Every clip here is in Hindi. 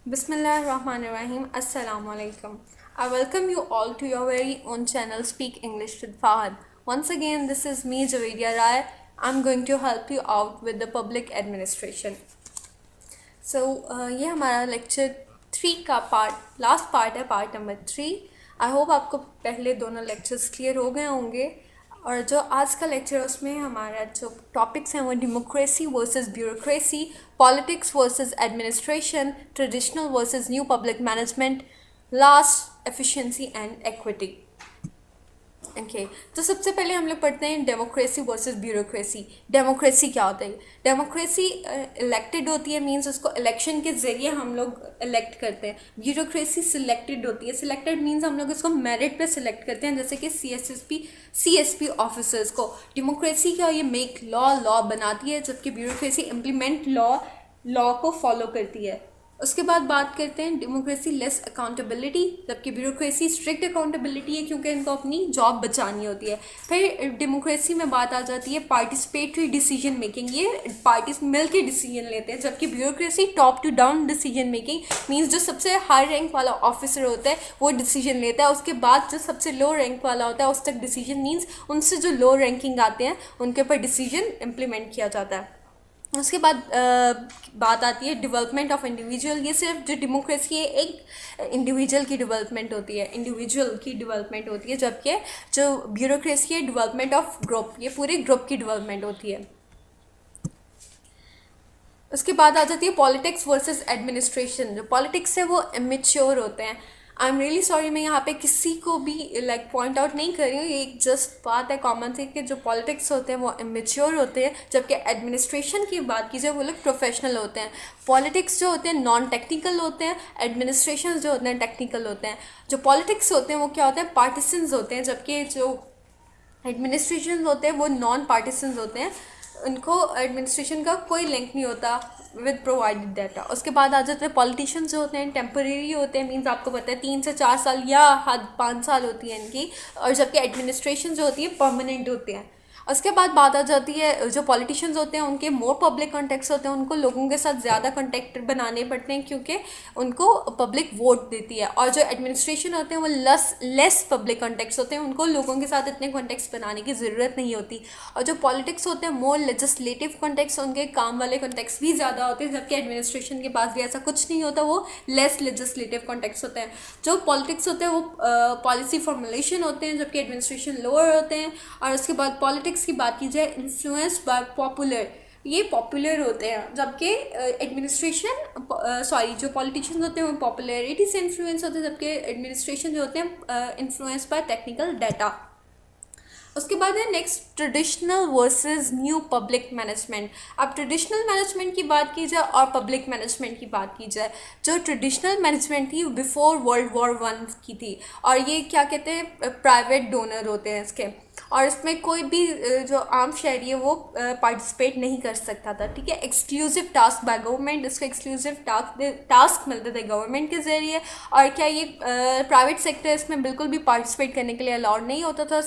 Bismillahirrahmanirrahim. Assalamu alaikum. I welcome you all to your very own channel Speak English with Fahad. Once again, this is me, Javedia Rai. I'm going to help you out with the public administration. ये हमारा लेक्चर 3 का लास्ट पार्ट है, पार्ट नंबर 3. आई होप आपको पहले दोनों लेक्चर्स क्लियर हो गए होंगे. और जो आज का लेक्चर है उसमें हमारा जो टॉपिक्स हैं वो democracy versus bureaucracy, politics versus administration, traditional versus new public management, last efficiency and equity. Okay तो सबसे पहले हम लोग पढ़ते हैं डेमोक्रेसी वर्सेस ब्यूरोक्रेसी. डेमोक्रेसी क्या होता है? डेमोक्रेसी इलेक्टेड होती है, मींस उसको इलेक्शन के ज़रिए हम लोग इलेक्ट करते हैं. ब्यूरोक्रेसी सिलेक्टेड होती है. सिलेक्टेड मींस हम लोग इसको मेरिट पे सिलेक्ट करते हैं, जैसे कि सीएसपी ऑफिसर्स को. डेमोक्रेसी क्या, ये मेक लॉ बनाती है, जबकि ब्यूरोक्रेसी इम्प्लीमेंट लॉ को फॉलो करती है. उसके बाद बात करते हैं डेमोक्रेसी लेस अकाउंटेबिलिटी, जबकि ब्यूरोक्रेसी स्ट्रिक्ट अकाउंटेबिलिटी है क्योंकि इनको अपनी जॉब बचानी होती है. फिर डेमोक्रेसी में बात आ जाती है पार्टिसिपेटरी डिसीजन मेकिंग, ये पार्टीज मिल के डिसीजन लेते हैं, जबकि bureaucracy top to down decision making, means जो सबसे हाई रैंक वाला ऑफिसर होता है वो डिसीजन लेता है, उसके बाद जो सबसे लो रैंक वाला होता है उस तक डिसीजन, मीन्स उनसे जो लो रैंकिंग आते हैं उनके ऊपर डिसीजन इम्प्लीमेंट किया जाता है. उसके बाद बात आती है डेवलपमेंट ऑफ इंडिविजुअल. ये सिर्फ जो डेमोक्रेसी है एक इंडिविजुअल की डेवलपमेंट होती है, जबकि जो ब्यूरोक्रेसी है डेवलपमेंट ऑफ ग्रुप, ये पूरे ग्रुप की डेवलपमेंट होती है. उसके बाद आ जाती है पॉलिटिक्स वर्सेस एडमिनिस्ट्रेशन. जो पॉलिटिक्स है वो इमेच्योर होते हैं. आई एम रियली सॉरी, मैं यहाँ पे किसी को भी पॉइंट आउट नहीं कर रही हूँ, ये एक जस्ट बात है कॉमन सी कि जो पॉलिटिक्स होते हैं वो इमेच्योर होते हैं, जबकि एडमिनिस्ट्रेशन की बात की जाए वो लोग प्रोफेशनल होते हैं. पॉलिटिक्स जो होते हैं नॉन टेक्निकल होते हैं, एडमिनिस्ट्रेशन जो होते हैं टेक्निकल होते हैं. जो पॉलिटिक्स होते हैं वो क्या होते हैं, पार्टिसन्स होते हैं, जबकि जो एडमिनिस्ट्रेशन होते हैं वो नॉन पार्टिसन्स होते हैं. उनको एडमिनिस्ट्रेशन का कोई लिंक नहीं होता विद प्रोवाइडेड डाटा. उसके बाद आ जाते हैं पॉलिटिशियंस जो होते हैं टेम्परेरी होते हैं, मीन्स आपको पता है 3 से 4 साल या हद 5 साल होती है इनकी, और जबकि एडमिनिस्ट्रेशन जो होती है परमानेंट होते हैं. उसके बाद बात आ जाती है जो पॉलिटिशियंस होते हैं उनके मोर पब्लिक कॉन्टेक्ट्स होते हैं, उनको लोगों के साथ ज़्यादा कॉन्टेक्ट बनाने पड़ते हैं क्योंकि उनको पब्लिक वोट देती है. और जो एडमिनिस्ट्रेशन होते हैं वो लेस पब्लिक कॉन्टेक्ट्स होते हैं, उनको लोगों के साथ इतने कॉन्टेक्ट्स बनाने की ज़रूरत नहीं होती. और जो पॉलिटिक्स होते हैं मोर लेजिस्लेटिव कॉन्टेक्ट्स, उनके काम वाले कॉन्टेक्ट्स भी ज़्यादा होते हैं, जबकि एडमिनिस्ट्रेशन के पास भी ऐसा कुछ नहीं होता, वो लेस लेजिस्लेटिव कॉन्टेक्ट्स होते हैं. जो पॉलिटिक्स होते हैं वो पॉलिसी फॉर्मुलेशन होते हैं, जबकि एडमिनिस्ट्रेशन लोअर होते हैं. और उसके बाद पॉलिटिक्स की बात की जाए इन्फ्लुएंस बाय पॉपुलर, ये पॉपुलर होते हैं, जबकि जो पॉलिटिशियंस होते हैं वो पॉपुलैरिटी से इन्फ्लुएंस होते हैं, जबकि एडमिनिस्ट्रेशन जो होते हैं इन्फ्लुएंस बाय टेक्निकल डाटा. उसके बाद है next traditional versus new public management. अब ट्रेडिशनल मैनेजमेंट की बात की जाए और पब्लिक मैनेजमेंट की बात की जाए, जो ट्रेडिशनल मैनेजमेंट थी बिफोर वर्ल्ड वॉर 1 की थी, और ये क्या कहते हैं प्राइवेट डोनर होते हैं इसके, और इसमें कोई भी जो आम शहरी है वो पार्टिसिपेट नहीं कर सकता था. ठीक है, एक्सक्लूसिव टास्क बाय गवर्नमेंट, इसको एक्सक्लूसिव टास्क मिलते थे गवर्नमेंट के ज़रिए. और क्या ये प्राइवेट सेक्टर इसमें बिल्कुल भी पार्टिसिपेट करने के लिए अलाउड नहीं होता था.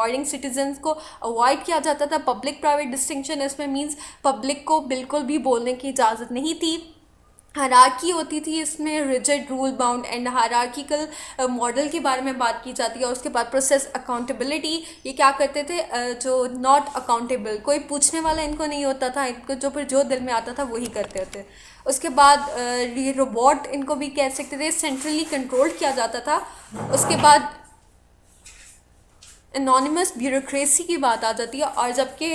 अवॉइडिंग सिटीजन्स को अवॉइड किया जाता था. पब्लिक प्राइवेट डिस्टिंक्शन इसमें मीन्स पब्लिक को बिल्कुल भी बोलने की इजाज़त नहीं थी. हायरार्की होती थी इसमें, rigid rule bound and hierarchical model के बारे में बात की जाती है. और उसके बाद प्रोसेस अकाउंटेबिलिटी, ये क्या करते थे जो नॉट अकाउंटेबल, कोई पूछने वाला इनको नहीं होता था, इनको जो दिल में आता था वही करते होते. उसके बाद ये रोबोट इनको भी कह सकते थे, सेंट्रली कंट्रोल किया जाता था. उसके बाद एनोनिमस ब्यूरोक्रेसी की बात आ जाती है. और जबकि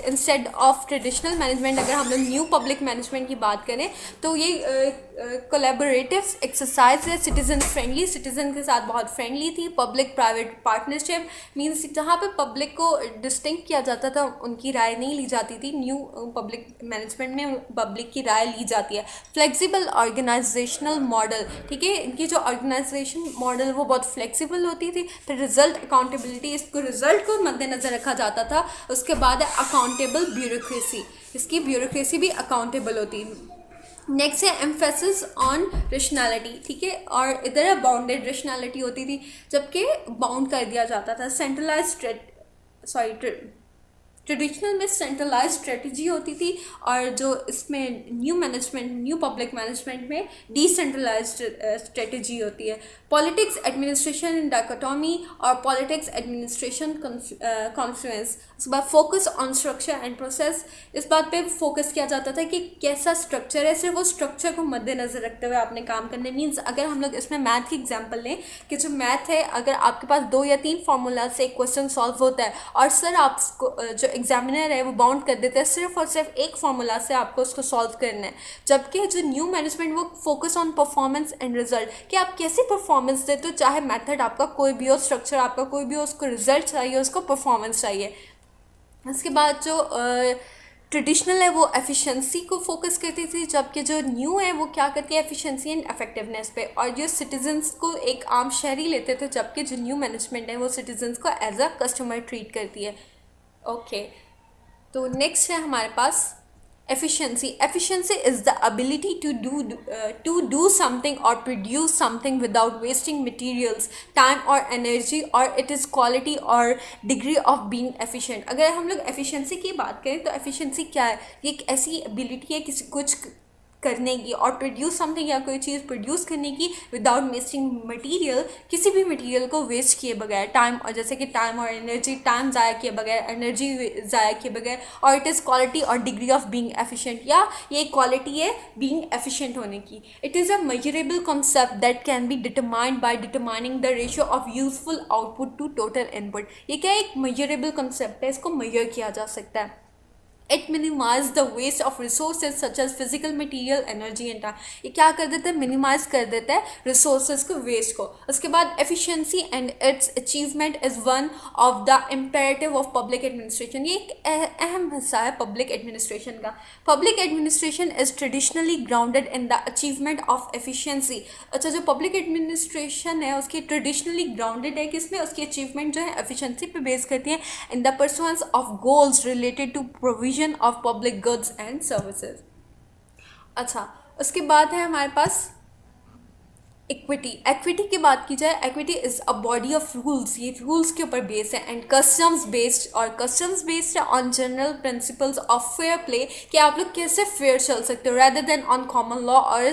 इंस्टेड ऑफ ट्रेडिशनल मैनेजमेंट अगर हम लोग न्यू पब्लिक मैनेजमेंट की बात करें तो ये कोलैबोरेटिव एक्सरसाइज है, सिटीज़न फ्रेंडली, सिटीज़न के साथ बहुत फ्रेंडली थी. पब्लिक प्राइवेट पार्टनरशिप मीन्स जहाँ पे पब्लिक को डिस्टिंक्ट किया जाता था उनकी राय नहीं ली जाती थी. न्यू पब्लिक मैनेजमेंट में पब्लिक की राय ली जाती है. फ्लेक्सिबल ऑर्गेनाइजेशनल मॉडल, ठीक है, इनकी जो ऑर्गेनाइजेशन मॉडल वो बहुत फ्लेक्सिबल होती थी. फिर रिजल्ट अकाउंटेबिलिटी, इसको रिजल्ट को मद्देनज़र रखा जाता था. उसके बाद है अकाउंटेबल ब्यूरोक्रेसी, इसकी ब्यूरोक्रेसी भी अकाउंटेबल होती है. नेक्स्ट है एम्फेसिस ऑन रेशनैलिटी, ठीक है, और इधर बाउंडेड रेशनैलिटी होती थी, जबकि बाउंड कर दिया जाता था. ट्रेडिशनल में सेंट्रलाइज स्ट्रेटजी होती थी, और जो इसमें न्यू पब्लिक मैनेजमेंट में डिसेंट्रलाइज स्ट्रेटजी होती है। पॉलिटिक्स एडमिनिस्ट्रेशन इन डायकोटॉमी और पॉलिटिक्स एडमिनिस्ट्रेशन कॉन्फ्लुएंस। उसके बाद focus on structure and process, इस बात पे फोकस किया जाता था कि कैसा स्ट्रक्चर है, सिर्फ वो स्ट्रक्चर को मद्देनजर रखते हुए आपने काम करने। मीन्स अगर हम लोग इसमें मैथ की एग्जांपल लें कि जो मैथ है, अगर आपके पास 2 या 3 फार्मूला से एक क्वेश्चन सॉल्व होता है और सर आपको जो एग्जामिनर है वो बाउंड कर देते हैं सिर्फ और सिर्फ एक फार्मूला से आपको उसको सॉल्व करना है। जबकि जो न्यू मैनेजमेंट वो focus on performance and result, कि आप कैसी परफॉर्मेंस देते हो, चाहे मेथड आपका कोई भी हो, स्ट्रक्चर आपका कोई भी हो, उसको रिजल्ट चाहिए, उसको परफॉर्मेंस चाहिए। इसके बाद जो ट्रेडिशनल है वो एफिशिएंसी को फोकस करती थी, जबकि जो न्यू है वो क्या करती है, एफिशिएंसी एंड इफेक्टिवनेस पे, और जो सिटीजन्स को एक आम शहरी लेते थे, जबकि जो न्यू मैनेजमेंट है वो सिटीजन्स को एज अ कस्टमर ट्रीट करती है। ओके, तो नेक्स्ट है हमारे पास efficiency. Efficiency is the ability to do something or produce something without wasting materials, time or energy, or it is quality or degree of being efficient. अगर हम लोग efficiency की बात करें तो efficiency क्या है, ये एक ऐसी ability है किसी कुछ करने की, और प्रोड्यूस समथिंग या कोई चीज़ प्रोड्यूस करने की विदाउट वेस्टिंग मटेरियल, किसी भी मटेरियल को वेस्ट किए बगैर, टाइम, और जैसे कि टाइम और एनर्जी, टाइम ज़ाया किए बगैर, एनर्जी ज़ाया किए बगैर, और इट इज़ क्वालिटी और डिग्री ऑफ बीइंग एफिशिएंट, या ये क्वालिटी है बीइंग एफिशिएंट होने की। It is a measurable concept that can be determined by determining the ratio of useful output to total input. ये क्या एक मेजरेबल कॉन्सेप्ट है, इसको मेजर किया जा सकता है। It minimize the waste of resources such as physical material, energy and time. ये क्या कर देता है, मिनिमाइज कर देता है रिसोर्सेज को, वेस्ट को। उसके बाद efficiency and it's achievement is one of the imperative of public administration. ये एक अहम हिस्सा है पब्लिक एडमिनिस्ट्रेशन का। Public administration is traditionally grounded in the achievement of efficiency. अच्छा, जो पब्लिक एडमिनिस्ट्रेशन है उसकी ट्रेडिशनली ग्राउंडेड है किसमें, उसकी अचीवमेंट जो है एफिशिएंसी पे बेस करती है, in the pursuance of goals related to provision of public goods and services. अच्छा, उसके बाद है हमारे पास इक्विटी। इक्विटी की बात की जाए, equity is a body of rules, ये रूल्स के ऊपर बेस्ड है, एंड कस्टम्स बेस्ड, और कस्टम्स बेस्ड है on general principles of fair play, कि आप लोग कैसे फेयर चल सकते हो, rather than on common law और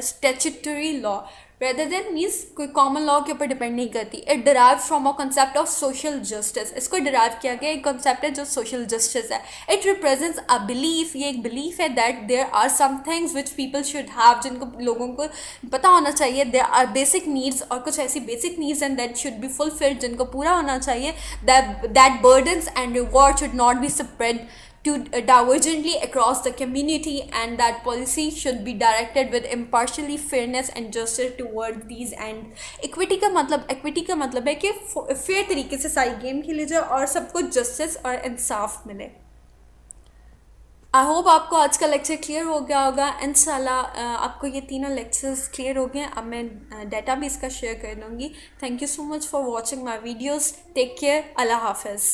statutory law. Rather than means कोई कॉमन लॉ के ऊपर डिपेंड नहीं करती। It derive from a concept of social justice, इसको डिराइव किया गया एक कॉन्सेप्ट है जो सोशल जस्टिस है। इट रिप्रेजेंट्स अ बिलीफ, ये एक बिलीफ है that there are some things which people should have, जिनको लोगों को पता होना चाहिए। देयर आर बेसिक नीड्स, और कुछ ऐसी basic needs and that should be fulfilled, जिनको पूरा होना चाहिए। That burdens and reward should not be spread to divergently across the community, and that policy should be directed with impartially fairness and justice toward these end. equity का मतलब है कि फेयर तरीके से सारी गेम खेली जाए और सबको जस्टिस और इंसाफ मिले। आई होप आपको आज का लेक्चर क्लियर हो गया होगा। इंशाल्लाह आपको ये तीनों लेक्चर्स क्लियर हो गए। अब मैं डाटा भी इसका शेयर कर दूँगी। Thank you so much for watching my videos. Take care. अल्लाह हाफिज़।